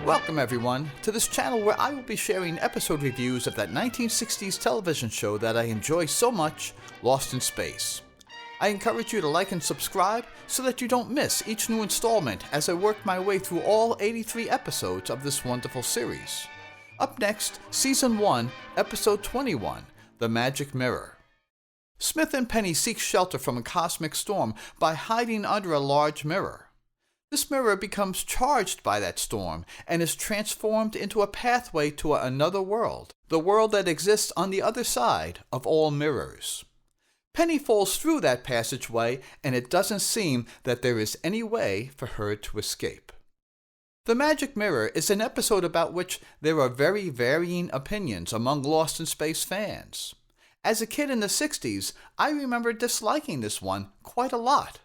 Welcome everyone to this channel where I will be sharing episode reviews of that 1960s television show that I enjoy so much, Lost in Space. I encourage you to like and subscribe so that you don't miss each new installment as I work my way through all 83 episodes of this wonderful series. Up next, Season 1, Episode 21, The Magic Mirror. Smith and Penny seek shelter from a cosmic storm by hiding under a large mirror. This mirror becomes charged by that storm and is transformed into a pathway to another world, the world that exists on the other side of all mirrors. Penny falls through that passageway, and it doesn't seem that there is any way for her to escape. The Magic Mirror is an episode about which there are very varying opinions among Lost in Space fans. As a kid in the 60s, I remember disliking this one quite a lot.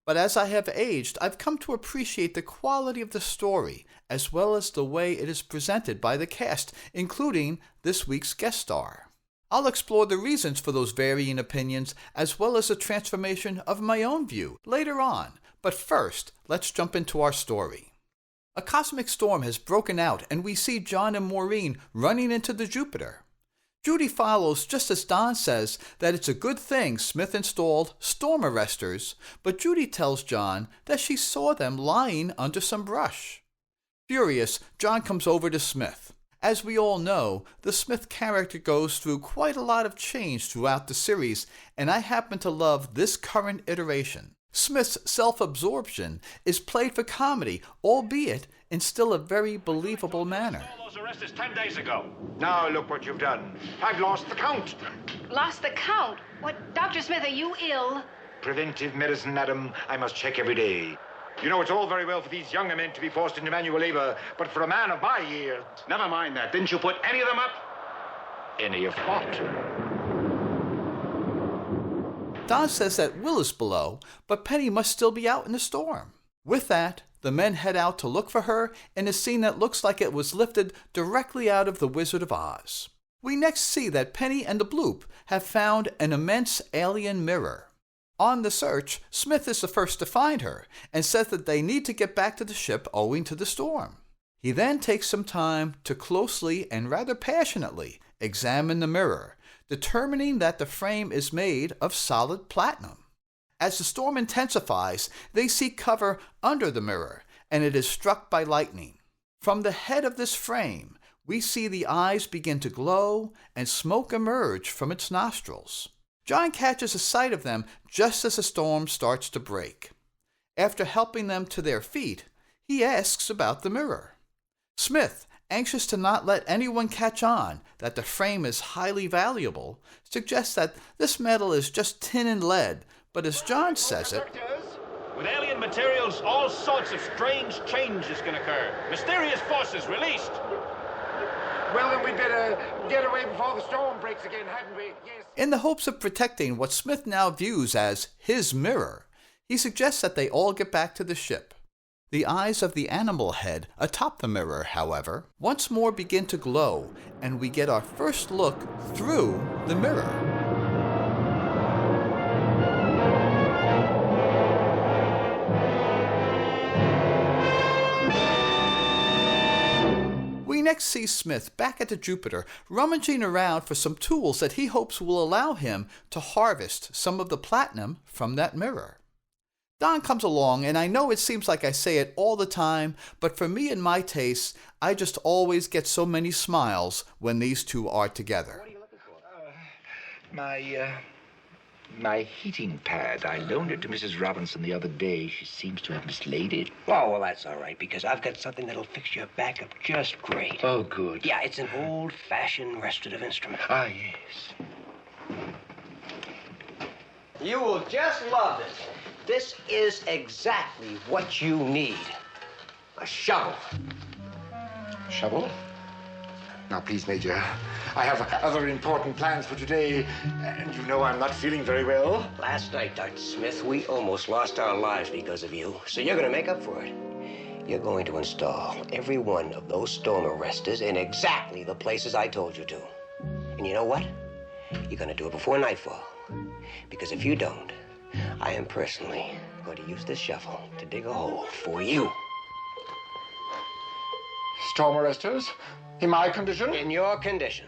But as I have aged, I've come to appreciate the quality of the story, as well as the way it is presented by the cast, including this week's guest star. I'll explore the reasons for those varying opinions, as well as the transformation of my own view later on. But first, let's jump into our story. A cosmic storm has broken out, and we see John and Maureen running into the Jupiter. Judy follows just as Don says that it's a good thing Smith installed storm arresters, but Judy tells John that she saw them lying under some brush. Furious, John comes over to Smith. As we all know, the Smith character goes through quite a lot of change throughout the series, and I happen to love this current iteration. Smith's self-absorption is played for comedy, albeit in still a very believable manner. Those arrests 10 days ago. Now look what you've done. I've lost the count. Lost the count? What, Dr. Smith, are you ill? Preventive medicine, madam. I must check every day. You know, it's all very well for these younger men to be forced into manual labor, but for a man of my years... Never mind that. Didn't you put any of them up? Any of what? Don says that Will is below, but Penny must still be out in the storm. With that, the men head out to look for her in a scene that looks like it was lifted directly out of The Wizard of Oz. We next see that Penny and the Bloop have found an immense alien mirror. On the search, Smith is the first to find her and says that they need to get back to the ship owing to the storm. He then takes some time to closely and rather passionately examine the mirror, determining that the frame is made of solid platinum. As the storm intensifies, they seek cover under the mirror, and it is struck by lightning. From the head of this frame, we see the eyes begin to glow and smoke emerge from its nostrils. John catches a sight of them just as the storm starts to break. After helping them to their feet, he asks about the mirror. Smith, anxious to not let anyone catch on that the frame is highly valuable, suggests that this metal is just tin and lead, but as John says it, with alien materials, all sorts of strange changes can occur. Mysterious forces released. Well, then we'd better get away before the storm breaks again, hadn't we? Yes. In the hopes of protecting what Smith now views as his mirror, he suggests that they all get back to the ship. The eyes of the animal head atop the mirror, however, once more begin to glow, and we get our first look through the mirror. We next see Smith back at the Jupiter, rummaging around for some tools that he hopes will allow him to harvest some of the platinum from that mirror. Don comes along, and I know it seems like I say it all the time, but for me and my tastes, I just always get so many smiles when these two are together. What are you looking for? My heating pad. I loaned it to Mrs. Robinson the other day. She seems to have mislaid it. Oh, well, that's all right, because I've got something that'll fix your back up just great. Oh, good. Yeah, it's an old-fashioned restorative instrument. Ah, yes. You will just love this. This is exactly what you need. A shovel. Shovel? Now, please, Major, I have other important plans for today, and you know I'm not feeling very well. Last night, Dr. Smith, we almost lost our lives because of you, so you're going to make up for it. You're going to install every one of those storm arresters in exactly the places I told you to. And you know what? You're gonna do it before nightfall. Because if you don't, I am personally going to use this shovel to dig a hole for you. Storm arresters? In my condition? In your condition.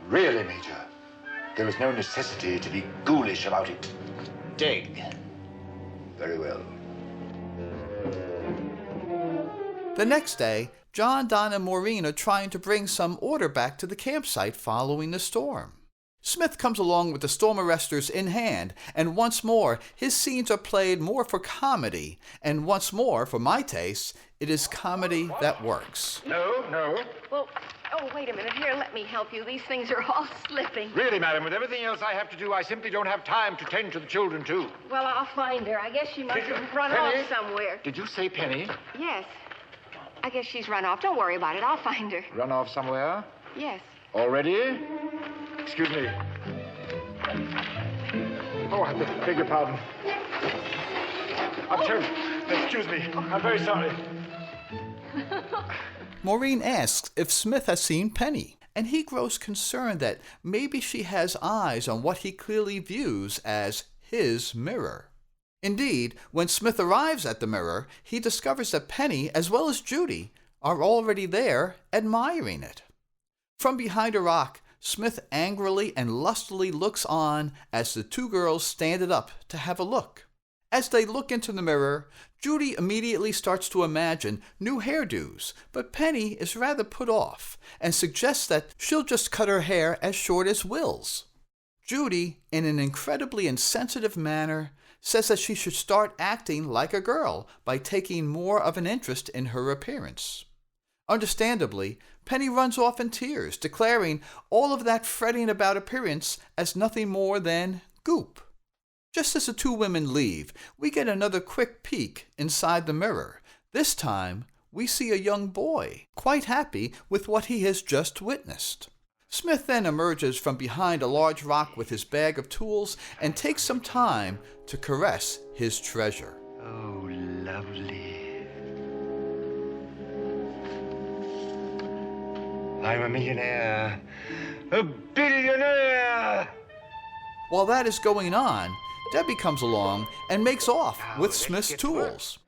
Really, Major? There is no necessity to be ghoulish about it. Dig. Very well. The next day, John, Don, and Maureen are trying to bring some order back to the campsite following the storm. Smith comes along with the storm arresters in hand, and once more, his scenes are played more for comedy, and once more, for my taste, it is comedy that works. No. Well, oh, wait a minute. Here, let me help you. These things are all slipping. Really, madam, with everything else I have to do, I simply don't have time to tend to the children, too. Well, I'll find her. I guess she must have run Penny? off somewhere. Did you say Penny? Yes. I guess she's run off. Don't worry about it. I'll find her. Run off somewhere? Yes. Already? Excuse me. Oh, I beg your pardon. I'm terrible. Excuse me. I'm very sorry. Maureen asks if Smith has seen Penny, and he grows concerned that maybe she has eyes on what he clearly views as his mirror. Indeed, when Smith arrives at the mirror, he discovers that Penny, as well as Judy, are already there, admiring it. From behind a rock, Smith angrily and lustily looks on as the two girls stand it up to have a look. As they look into the mirror, Judy immediately starts to imagine new hairdos, but Penny is rather put off and suggests that she'll just cut her hair as short as Will's. Judy, in an incredibly insensitive manner, says that she should start acting like a girl by taking more of an interest in her appearance. Understandably, Penny runs off in tears, declaring all of that fretting about appearance as nothing more than goop. Just as the two women leave, we get another quick peek inside the mirror. This time, we see a young boy, quite happy with what he has just witnessed. Smith then emerges from behind a large rock with his bag of tools and takes some time to caress his treasure. Oh, lovely. I'm a millionaire. A billionaire! While that is going on, Debbie comes along and makes off with Smith's tools.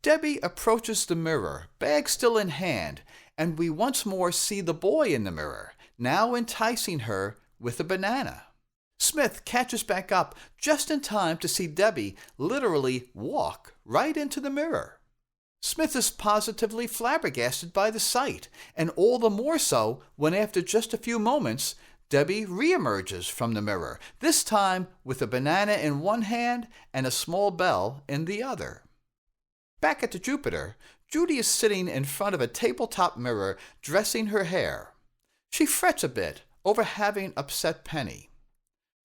Debbie approaches the mirror, bag still in hand, and we once more see the boy in the mirror, now enticing her with a banana. Smith catches back up just in time to see Debbie literally walk right into the mirror. Smith is positively flabbergasted by the sight, and all the more so when after just a few moments, Debbie reemerges from the mirror, this time with a banana in one hand and a small bell in the other. Back at the Jupiter, Judy is sitting in front of a tabletop mirror dressing her hair. She frets a bit over having upset Penny.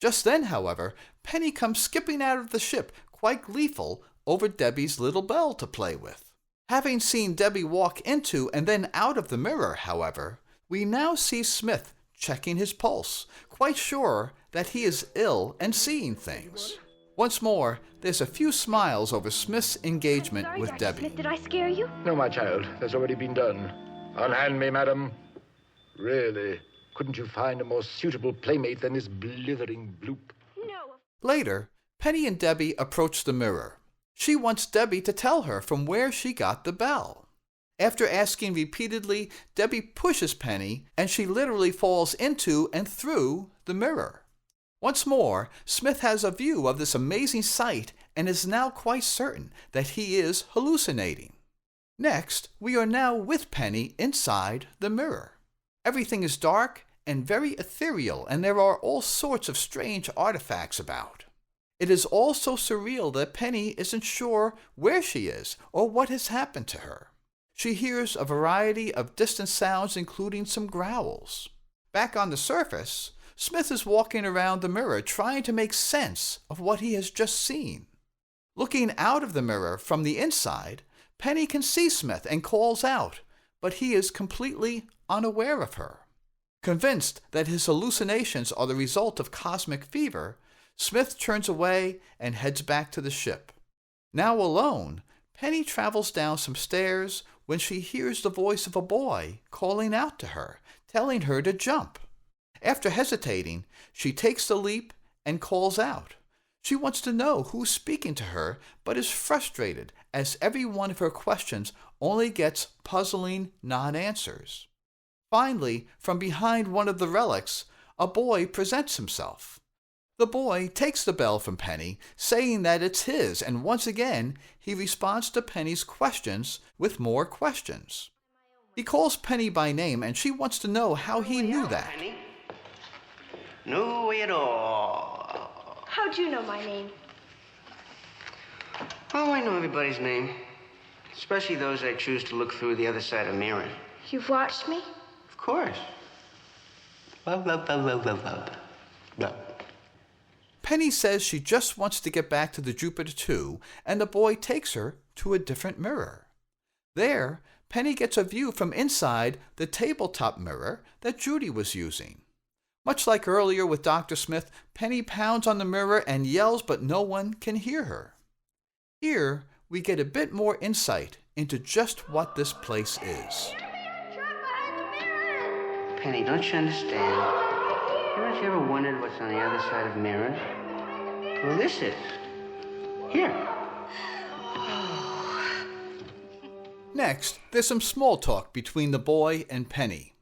Just then, however, Penny comes skipping out of the ship, quite gleeful over Debbie's little bell to play with. Having seen Debbie walk into and then out of the mirror, however, we now see Smith checking his pulse, quite sure that he is ill and seeing things. Once more, there's a few smiles over Smith's engagement with Dr. Debbie. Smith, did I scare you? No, my child. That's already been done. Unhand me, madam. Really, couldn't you find a more suitable playmate than this blithering bloop? No. Later, Penny and Debbie approach the mirror. She wants Debbie to tell her from where she got the bell. After asking repeatedly, Debbie pushes Penny, and she literally falls into and through the mirror. Once more, Smith has a view of this amazing sight and is now quite certain that he is hallucinating. Next, we are now with Penny inside the mirror. Everything is dark and very ethereal, and there are all sorts of strange artifacts about. It is all so surreal that Penny isn't sure where she is or what has happened to her. She hears a variety of distant sounds, including some growls. Back on the surface, Smith is walking around the mirror trying to make sense of what he has just seen. Looking out of the mirror from the inside, Penny can see Smith and calls out, but he is completely unaware of her. Convinced that his hallucinations are the result of cosmic fever, Smith turns away and heads back to the ship. Now alone, Penny travels down some stairs when she hears the voice of a boy calling out to her, telling her to jump. After hesitating, she takes the leap and calls out. She wants to know who's speaking to her, but is frustrated as every one of her questions only gets puzzling non-answers. Finally, from behind one of the relics, a boy presents himself. The boy takes the bell from Penny, saying that it's his, and once again, he responds to Penny's questions with more questions. He calls Penny by name, and she wants to know how he knew that. Penny? No way at all. How'd you know my name? Oh, I know everybody's name. Especially those I choose to look through the other side of the mirror. You've watched me? Of course. Love, love, love, love, love, love. Love. Penny says she just wants to get back to the Jupiter 2, and the boy takes her to a different mirror. There, Penny gets a view from inside the tabletop mirror that Judy was using. Much like earlier with Dr. Smith, Penny pounds on the mirror and yells, but no one can hear her. Here, we get a bit more insight into just what this place is. Penny, don't you understand? Haven't you ever wondered what's on the other side of mirrors? Well, this is. Here. Next, there's some small talk between the boy and Penny.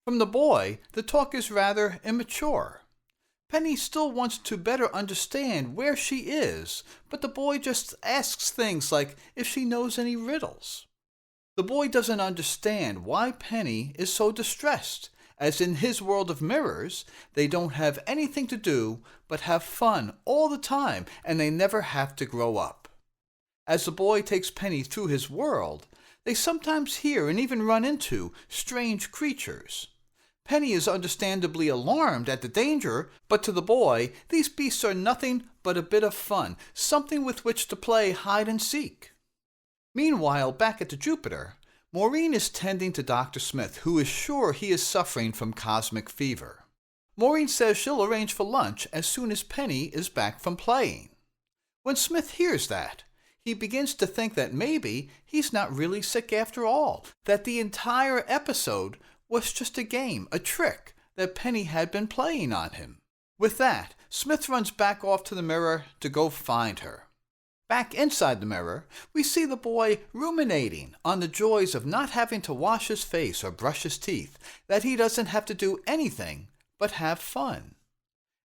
From the boy, the talk is rather immature. Penny still wants to better understand where she is, but the boy just asks things like if she knows any riddles. The boy doesn't understand why Penny is so distressed, as in his world of mirrors, they don't have anything to do but have fun all the time, and they never have to grow up. As the boy takes Penny through his world, they sometimes hear and even run into strange creatures. Penny is understandably alarmed at the danger, but to the boy, these beasts are nothing but a bit of fun, something with which to play hide and seek. Meanwhile, back at the Jupiter, Maureen is tending to Dr. Smith, who is sure he is suffering from cosmic fever. Maureen says she'll arrange for lunch as soon as Penny is back from playing. When Smith hears that, he begins to think that maybe he's not really sick after all, that the entire episode was just a game, a trick that Penny had been playing on him. With that, Smith runs back off to the mirror to go find her. Back inside the mirror, we see the boy ruminating on the joys of not having to wash his face or brush his teeth, that he doesn't have to do anything but have fun.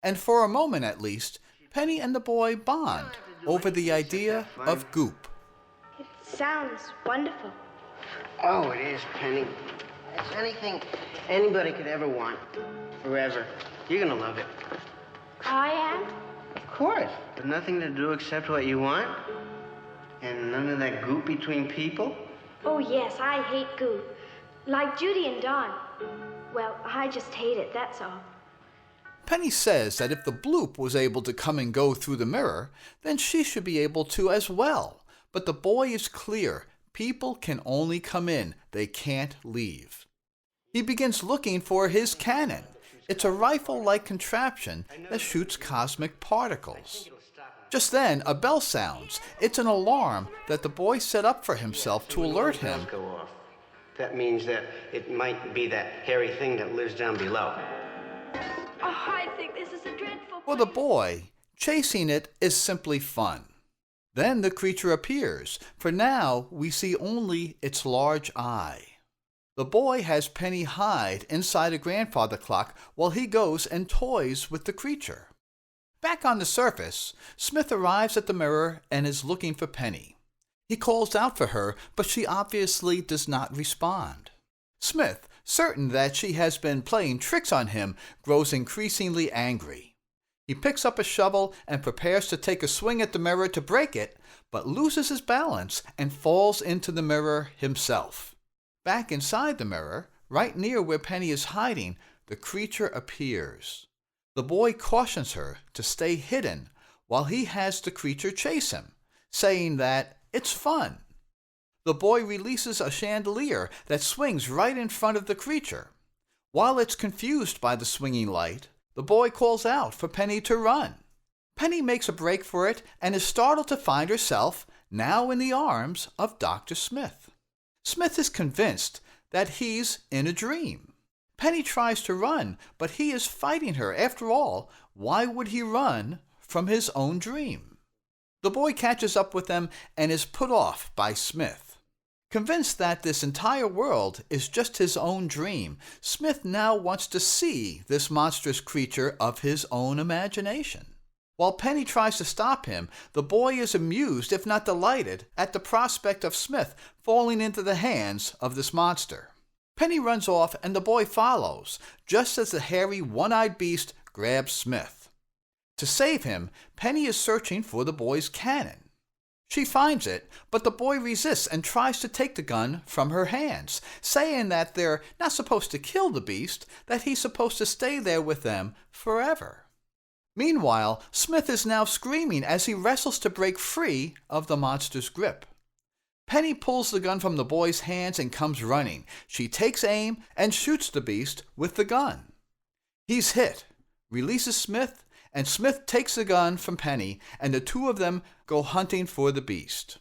And for a moment at least, Penny and the boy bond over the idea of goop. It sounds wonderful. Oh, it is, Penny. It's anything anybody could ever want. Forever. You're gonna love it. I am? Of course. With nothing to do except what you want. And none of that goop between people. Oh, yes, I hate goop. Like Judy and Don. Well, I just hate it, that's all. Penny says that if the bloop was able to come and go through the mirror, then she should be able to as well. But the boy is clear. People can only come in. They can't leave. He begins looking for his cannon. It's a rifle-like contraption that shoots cosmic particles. Just then, a bell sounds. It's an alarm that the boy set up for himself to alert him. Go off. That means that it might be that hairy thing that lives down below. Oh, I think this is a dreadful For the boy, chasing it is simply fun. Then the creature appears, for now we see only its large eye. The boy has Penny hide inside a grandfather clock while he goes and toys with the creature. Back on the surface, Smith arrives at the mirror and is looking for Penny. He calls out for her, but she obviously does not respond. Smith, certain that she has been playing tricks on him, grows increasingly angry. He picks up a shovel and prepares to take a swing at the mirror to break it, but loses his balance and falls into the mirror himself. Back inside the mirror, right near where Penny is hiding, the creature appears. The boy cautions her to stay hidden while he has the creature chase him, saying that it's fun. The boy releases a chandelier that swings right in front of the creature. While it's confused by the swinging light, the boy calls out for Penny to run. Penny makes a break for it and is startled to find herself now in the arms of Dr. Smith. Smith is convinced that he's in a dream. Penny tries to run, but he is fighting her. After all, why would he run from his own dream? The boy catches up with them and is put off by Smith. Convinced that this entire world is just his own dream, Smith now wants to see this monstrous creature of his own imagination. While Penny tries to stop him, the boy is amused, if not delighted, at the prospect of Smith falling into the hands of this monster. Penny runs off and the boy follows, just as the hairy, one-eyed beast grabs Smith. To save him, Penny is searching for the boy's cannon. She finds it, but the boy resists and tries to take the gun from her hands, saying that they're not supposed to kill the beast, that he's supposed to stay there with them forever. Meanwhile, Smith is now screaming as he wrestles to break free of the monster's grip. Penny pulls the gun from the boy's hands and comes running. She takes aim and shoots the beast with the gun. He's hit, releases Smith, and Smith takes the gun from Penny, and the two of them go hunting for the beast.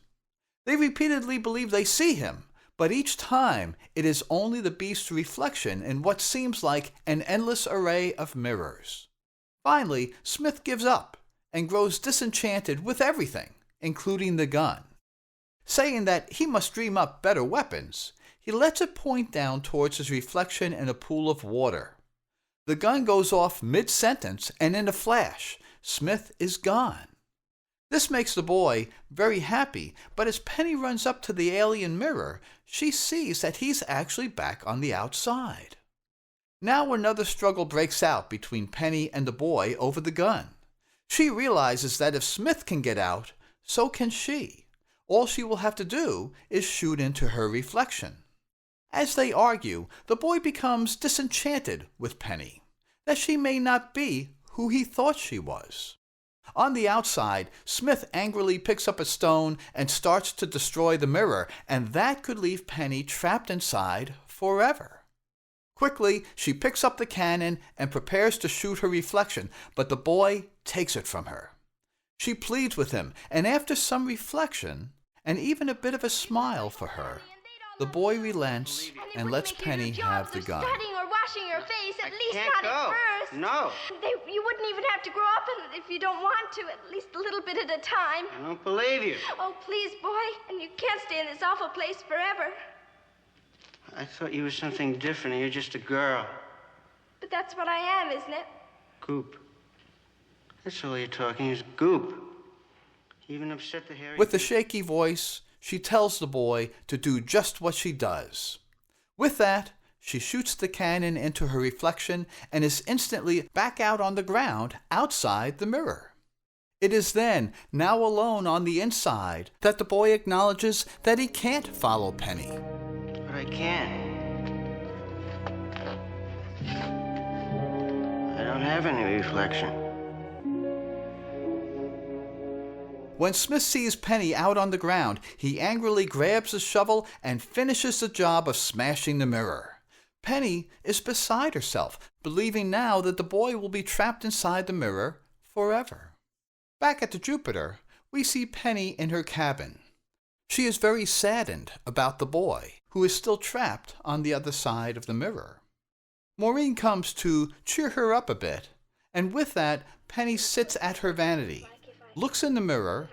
They repeatedly believe they see him, but each time it is only the beast's reflection in what seems like an endless array of mirrors. Finally, Smith gives up and grows disenchanted with everything, including the gun. Saying that he must dream up better weapons, he lets it point down towards his reflection in a pool of water. The gun goes off mid-sentence, and in a flash, Smith is gone. This makes the boy very happy, but as Penny runs up to the alien mirror, she sees that he's actually back on the outside. Now another struggle breaks out between Penny and the boy over the gun. She realizes that if Smith can get out, so can she. All she will have to do is shoot into her reflection. As they argue, the boy becomes disenchanted with Penny, that she may not be who he thought she was. On the outside, Smith angrily picks up a stone and starts to destroy the mirror, and that could leave Penny trapped inside forever. Quickly, she picks up the cannon and prepares to shoot her reflection, but the boy takes it from her. She pleads with him, and after some reflection, and even a bit of a smile for her, the boy relents and lets Penny have the gun. Studying or washing your face, at least not go. at first. No. You wouldn't even have to grow up in it if you don't want to, at least a little bit at a time. I don't believe you. Oh, please, boy, and you can't stay in this awful place forever. I thought you were something different, and you're just a girl. But that's what I am, isn't it? Goop. That's all you're talking is goop. You even upset the hairy... With a shaky voice, she tells the boy to do just what she does. With that, she shoots the cannon into her reflection and is instantly back out on the ground outside the mirror. It is then, now alone on the inside, that the boy acknowledges that he can't follow Penny. But I can. I don't have any reflection. When Smith sees Penny out on the ground, he angrily grabs a shovel and finishes the job of smashing the mirror. Penny is beside herself, believing now that the boy will be trapped inside the mirror forever. Back at the Jupiter, we see Penny in her cabin. She is very saddened about the boy, who is still trapped on the other side of the mirror. Maureen comes to cheer her up a bit, and with that, Penny sits at her vanity, looks in the mirror,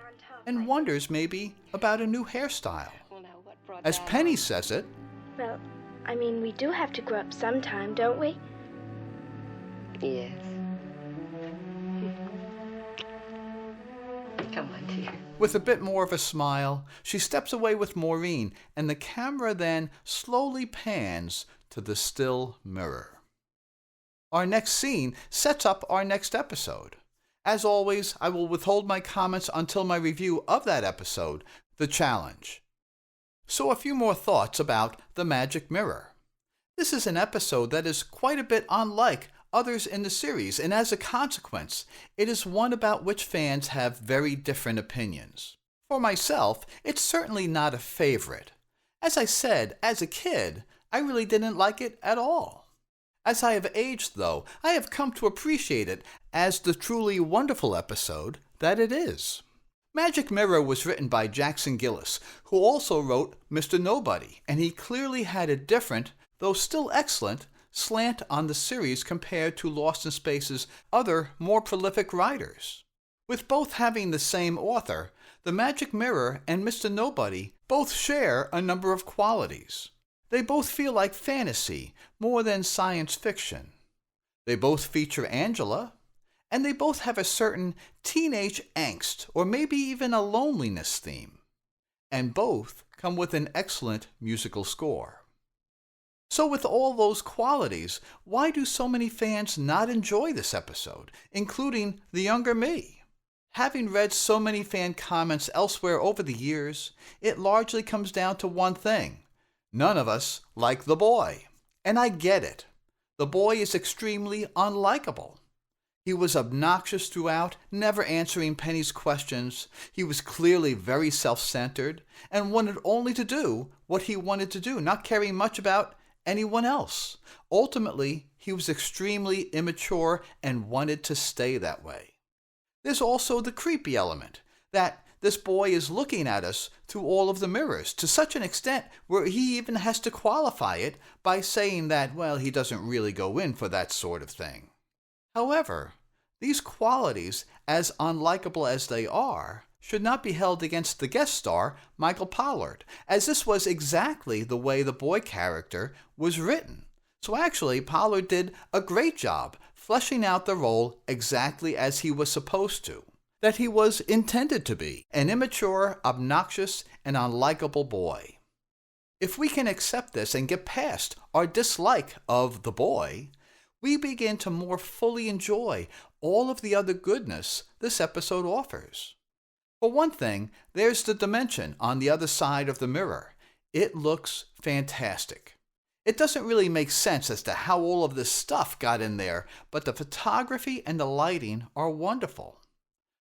and wonders maybe about a new hairstyle. As Penny says it, Well, I mean, we do have to grow up sometime, don't we? Yes. Come on, dear. with a bit more of a smile, she steps away with Maureen, and the camera then slowly pans to the still mirror. Our next scene sets up our next episode. As always, I will withhold my comments until my review of that episode, The Challenge. So a few more thoughts about The Magic Mirror. This is an episode that is quite a bit unlike others in the series, and as a consequence, it is one about which fans have very different opinions. For myself, it's certainly not a favorite. As I said, as a kid, I really didn't like it at all. As I have aged, though, I have come to appreciate it as the truly wonderful episode that it is. Magic Mirror was written by Jackson Gillis, who also wrote Mr. Nobody, and he clearly had a different, though still excellent, slant on the series compared to Lost in Space's other, more prolific writers. With both having the same author, The Magic Mirror and Mr. Nobody both share a number of qualities. They both feel like fantasy more than science fiction. They both feature Angela, and they both have a certain teenage angst or maybe even a loneliness theme. And both come with an excellent musical score. So with all those qualities, why do so many fans not enjoy this episode, including the younger me? Having read so many fan comments elsewhere over the years, it largely comes down to one thing. None of us like the boy. And I get it. The boy is extremely unlikable. He was obnoxious throughout, never answering Penny's questions. He was clearly very self-centered and wanted only to do what he wanted to do, not caring much about anyone else. Ultimately, he was extremely immature and wanted to stay that way. There's also the creepy element, that this boy is looking at us through all of the mirrors to such an extent where he even has to qualify it by saying that, well, he doesn't really go in for that sort of thing. However, these qualities, as unlikable as they are, should not be held against the guest star, Michael Pollard, as this was exactly the way the boy character was written. So actually, Pollard did a great job fleshing out the role exactly as he was supposed to, that he was intended to be, an immature, obnoxious, and unlikable boy. If we can accept this and get past our dislike of the boy, we begin to more fully enjoy all of the other goodness this episode offers. For one thing, there's the dimension on the other side of the mirror. It looks fantastic. It doesn't really make sense as to how all of this stuff got in there, but the photography and the lighting are wonderful.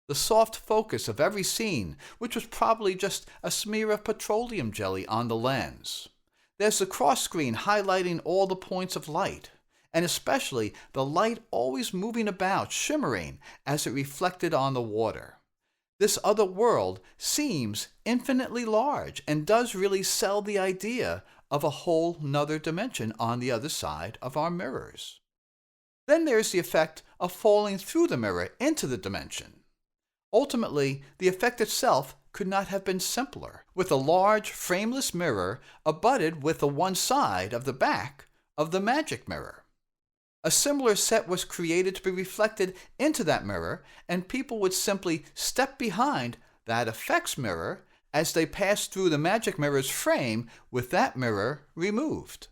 The soft focus of every scene, which was probably just a smear of petroleum jelly on the lens. There's the cross screen highlighting all the points of light, and especially the light always moving about, shimmering as it reflected on the water. This other world seems infinitely large and does really sell the idea of a whole nother dimension on the other side of our mirrors. Then there's the effect of falling through the mirror into the dimension. Ultimately, the effect itself could not have been simpler, with a large frameless mirror abutted with the one side of the back of the magic mirror. A similar set was created to be reflected into that mirror, and people would simply step behind that effects mirror as they passed through the magic mirror's frame with that mirror removed.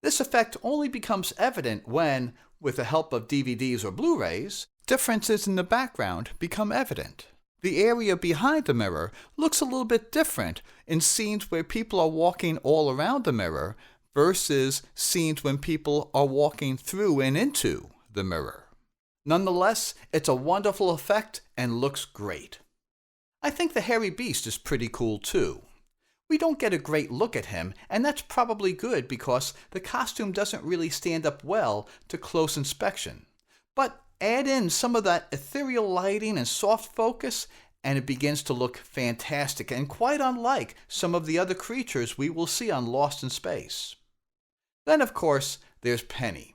This effect only becomes evident when, with the help of DVDs or Blu-rays, differences in the background become evident. The area behind the mirror looks a little bit different in scenes where people are walking all around the mirror versus scenes when people are walking through and into the mirror. Nonetheless, it's a wonderful effect and looks great. I think the hairy beast is pretty cool too. We don't get a great look at him, and that's probably good because the costume doesn't really stand up well to close inspection. But add in some of that ethereal lighting and soft focus, and it begins to look fantastic and quite unlike some of the other creatures we will see on Lost in Space. Then, of course, there's Penny.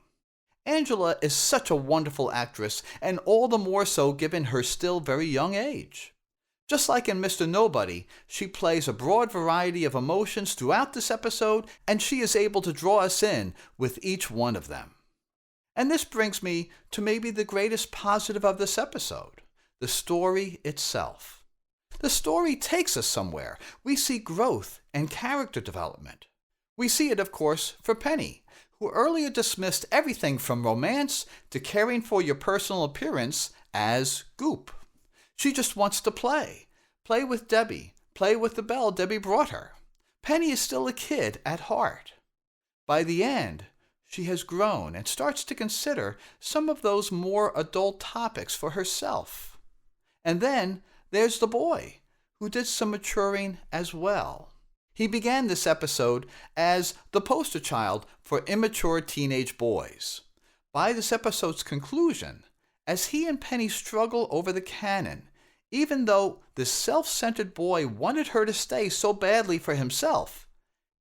Angela is such a wonderful actress, and all the more so given her still very young age. Just like in Mr. Nobody, she plays a broad variety of emotions throughout this episode, and she is able to draw us in with each one of them. And this brings me to maybe the greatest positive of this episode, the story itself. The story takes us somewhere. We see growth and character development. We see it, of course, for Penny, who earlier dismissed everything from romance to caring for your personal appearance as goop. She just wants to play with Debbie, play with the bell Debbie brought her. Penny is still a kid at heart. By the end, she has grown and starts to consider some of those more adult topics for herself. And then there's the boy, who did some maturing as well. He began this episode as the poster child for immature teenage boys. By this episode's conclusion, as he and Penny struggle over the canon, Even though this self-centered boy wanted her to stay so badly for himself,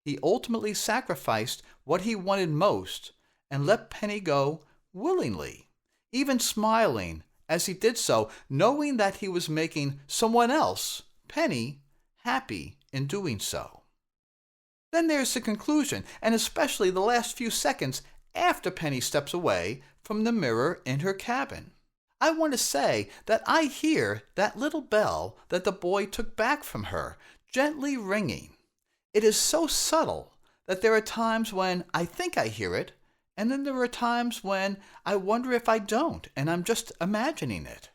he ultimately sacrificed what he wanted most and let Penny go willingly, even smiling as he did so, knowing that he was making someone else, Penny, happy in doing so. Then there's the conclusion, and especially the last few seconds after Penny steps away from the mirror in her cabin. I want to say that I hear that little bell that the boy took back from her gently ringing. It is so subtle that there are times when I think I hear it, and then there are times when I wonder if I don't, and I'm just imagining it.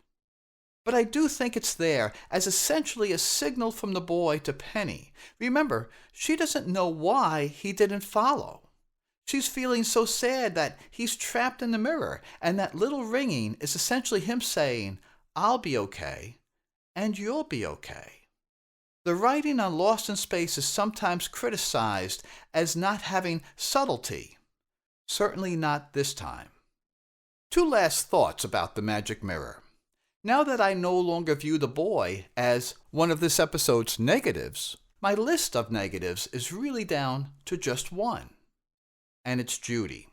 But I do think it's there as essentially a signal from the boy to Penny. Remember, she doesn't know why he didn't follow. She's feeling so sad that he's trapped in the mirror, and that little ringing is essentially him saying, "I'll be okay, and you'll be okay." The writing on Lost in Space is sometimes criticized as not having subtlety. Certainly not this time. Two last thoughts about the magic mirror. Now that I no longer view the boy as one of this episode's negatives, my list of negatives is really down to just one. And it's Judy.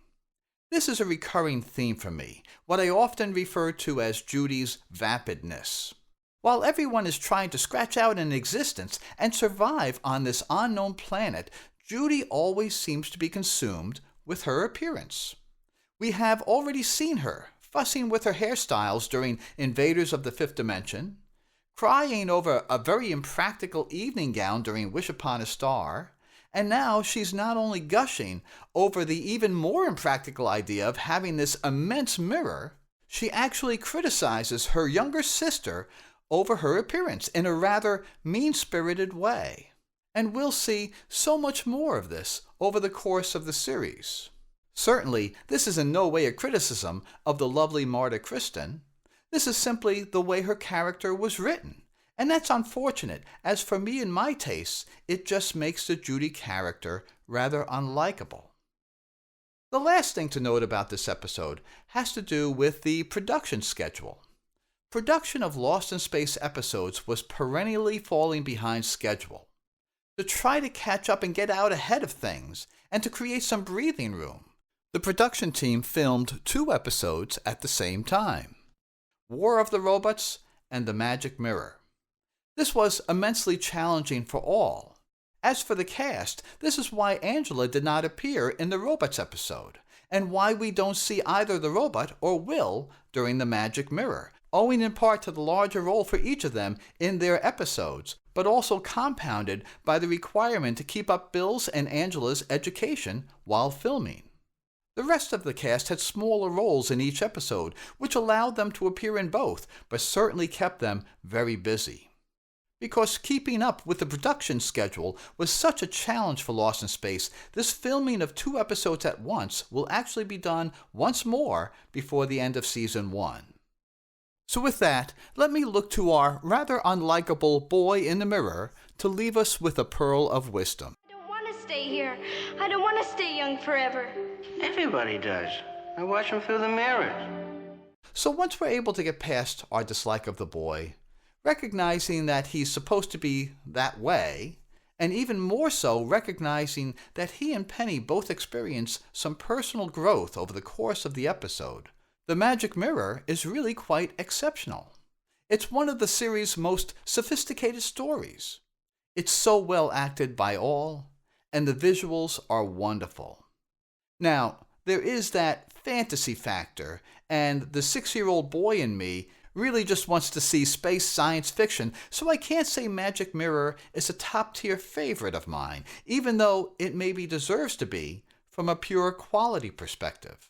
This is a recurring theme for me, what I often refer to as Judy's vapidness. While everyone is trying to scratch out an existence and survive on this unknown planet, Judy always seems to be consumed with her appearance. We have already seen her fussing with her hairstyles during Invaders of the Fifth Dimension, crying over a very impractical evening gown during Wish Upon a Star, and now she's not only gushing over the even more impractical idea of having this immense mirror, she actually criticizes her younger sister over her appearance in a rather mean-spirited way. And we'll see so much more of this over the course of the series. Certainly, this is in no way a criticism of the lovely Marta Kristen. This is simply the way her character was written. And that's unfortunate, as for me and my tastes, it just makes the Judy character rather unlikable. The last thing to note about this episode has to do with the production schedule. Production of Lost in Space episodes was perennially falling behind schedule. To try to catch up and get out ahead of things, and to create some breathing room, the production team filmed 2 episodes at the same time: War of the Robots and The Magic Mirror. This was immensely challenging for all. As for the cast, this is why Angela did not appear in the Robots episode, and why we don't see either the robot or Will during The Magic Mirror, owing in part to the larger role for each of them in their episodes, but also compounded by the requirement to keep up Bill's and Angela's education while filming. The rest of the cast had smaller roles in each episode, which allowed them to appear in both, but certainly kept them very busy. Because keeping up with the production schedule was such a challenge for Lost in Space, this filming of 2 episodes at once will actually be done once more before the end of Season 1. So with that, let me look to our rather unlikable boy in the mirror to leave us with a pearl of wisdom. I don't want to stay here. I don't want to stay young forever. Everybody does. I watch them through the mirrors. So once we're able to get past our dislike of the boy, recognizing that he's supposed to be that way, and even more so recognizing that he and Penny both experience some personal growth over the course of the episode, The Magic Mirror is really quite exceptional. It's one of the series' most sophisticated stories. It's so well acted by all, and the visuals are wonderful. Now, there is that fantasy factor, and the 6-year-old boy in me really just wants to see space science fiction, so I can't say Magic Mirror is a top-tier favorite of mine, even though it maybe deserves to be from a pure quality perspective.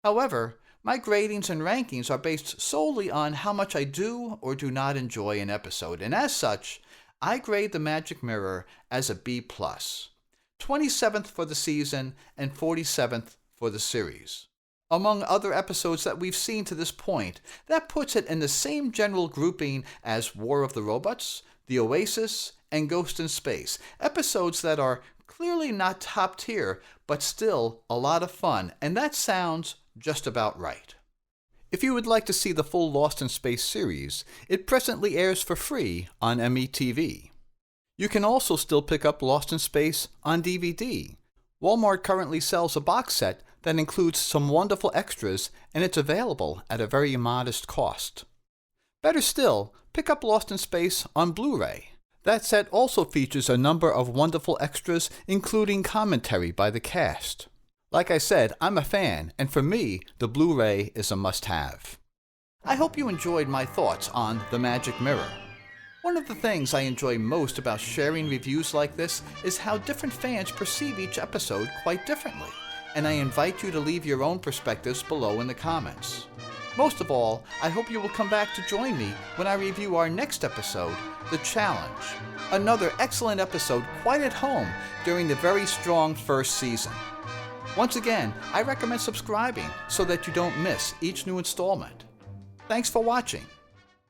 However, my gradings and rankings are based solely on how much I do or do not enjoy an episode, and as such, I grade The Magic Mirror as a B+, 27th for the season and 47th for the series. Among other episodes that we've seen to this point, that puts it in the same general grouping as War of the Robots, The Oasis, and Ghost in Space, episodes that are clearly not top tier, but still a lot of fun, and that sounds just about right. If you would like to see the full Lost in Space series, it presently airs for free on MeTV. You can also still pick up Lost in Space on DVD. Walmart currently sells a box set that includes some wonderful extras, and it's available at a very modest cost. Better still, pick up Lost in Space on Blu-ray. That set also features a number of wonderful extras, including commentary by the cast. Like I said, I'm a fan, and for me, the Blu-ray is a must-have. I hope you enjoyed my thoughts on The Magic Mirror. One of the things I enjoy most about sharing reviews like this is how different fans perceive each episode quite differently, and I invite you to leave your own perspectives below in the comments. Most of all, I hope you will come back to join me when I review our next episode, The Challenge. Another excellent episode quite at home during the very strong first season. Once again, I recommend subscribing so that you don't miss each new installment. Thanks for watching.